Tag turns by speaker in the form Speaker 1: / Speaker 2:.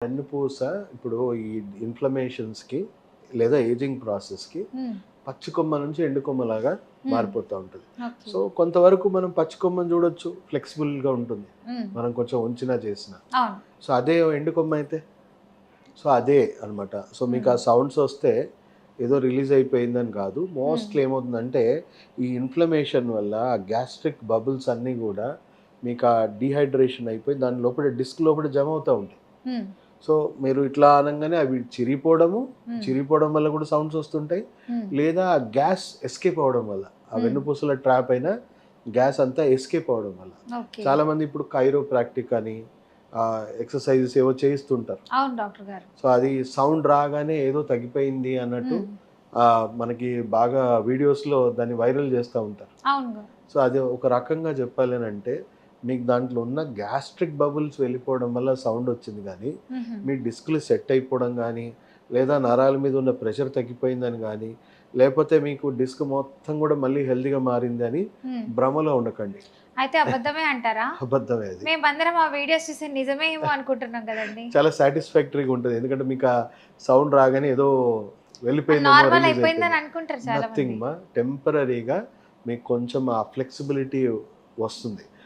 Speaker 1: వెన్నుపూస ఇప్పుడు ఈ ఇన్ఫ్లమేషన్స్‌కి లేదా ఏజింగ్ ప్రాసెస్‌కి
Speaker 2: హ్మ్.
Speaker 1: పచ్చి కొమ్మ నుంచి ఎండు కొమ్మలాగా
Speaker 2: హ్మ్.
Speaker 1: మారిపోతా ఉంటది.
Speaker 2: ఓకే.
Speaker 1: సో, కొంతవరకు మనం పచ్చి కొమ్మని చూడొచ్చు. ఫ్లెక్సిబుల్‌గా ఉంటుంది.
Speaker 2: హ్మ్.
Speaker 1: మనం కొంచెం ఉంచినా చేసినా.
Speaker 2: అవును.
Speaker 1: సో, అదే ఎండు కొమ్మ అయితే? సో, అదే అన్నమాట. సో, మీకు
Speaker 2: హ్మ్.
Speaker 1: ఆ సౌండ్స్ వస్తే ఏదో రిలీజ్ అయిపోయిందని కాదు.
Speaker 2: హ్మ్.
Speaker 1: మోస్ట్‌లీ ఏమవుతుందంటే ఈ ఇన్ఫ్లమేషన్ వల్ల ఆ గ్యాస్ట్రిక్ బబుల్స్ అన్నీ గూడా మీకు ఆ డీహైడ్రేషన్ అయిపోయి దాని లోపల డిస్క్ లోపల జమ అవుతా ఉంటాయి.
Speaker 2: హ్మ్.
Speaker 1: సో, మీరు ఇట్లా అనంగానే అవి చిరిగిపోవడము,
Speaker 2: హ్మ్.
Speaker 1: చిరిగిపోవడం వల్ల కూడా సౌండ్స్ వస్తుంటాయి.
Speaker 2: హ్మ్.
Speaker 1: లేదా ఆ గ్యాస్ ఎస్కేప్ అవ్వడం వల్ల, ఆ
Speaker 2: హ్మ్.
Speaker 1: వెన్నుపూసల ట్రాప్ అయిన గ్యాస్ అంతా ఎస్కేప్ అవ్వడం వల్ల.
Speaker 2: ఓకే.
Speaker 1: చాలామంది ఇప్పుడు కైరోప్రాక్టిక్ అని ఎక్సర్‌సైజెస్ ఏవో చేయిస్తుంటారు.
Speaker 2: అవును డాక్టర్ గారు.
Speaker 1: సో, అది సౌండ్ రాగానే ఏదో తగ్గిపోయింది అన్నట్టు
Speaker 2: హ్మ్.
Speaker 1: మనకి బాగా వీడియోస్‌లో దాన్ని వైరల్ చేస్తా ఉంటారు.
Speaker 2: అవును.
Speaker 1: సో, అది ఒక రకంగా చెప్పాలనంటే, మీకు దాంట్లో ఉన్న గ్యాస్ట్రిక్ బబుల్స్ వెళ్ళిపోవడం వల్ల సౌండొచ్చింది గానీ,
Speaker 2: హుహు.
Speaker 1: మీ డిస్క్‌లు సెట్ అయిపోవడం గానీ, లేదా నరాల మీద ఉన్న ప్రెషర్ తగ్గిపోయిందని గానీ, లేపోతే మీకు డిస్క్ మొత్తం గూడా మళ్ళీ హెల్తీగా మారిందని
Speaker 2: హ్మ్.
Speaker 1: భ్రమలో ఉండకండి.
Speaker 2: అయితే అబద్ధమే అంటారా?
Speaker 1: అబద్ధమే అది.
Speaker 2: మేమందరం ఆ వీడియోస్ చూసి నిజమే ఏమో అనుకుంటున్నాం గదండీ!
Speaker 1: చాలా సాటిస్ఫాక్టరీగా ఉంటది. ఎందుకంటే మీకా సౌండ్ రాగానే ఏదో వెళ్ళిపోయిందేమో,
Speaker 2: నార్మల్
Speaker 1: రిలీజ్
Speaker 2: అయిపోయిందని
Speaker 1: అయిపోయింది.
Speaker 2: అనుకుంటారు చాలా
Speaker 1: నథింగ్
Speaker 2: మంది.
Speaker 1: టెంపరరీగా మీకు కొంచెం ఆ ఫ్లెక్సిబిలిటీ వస్తుంది.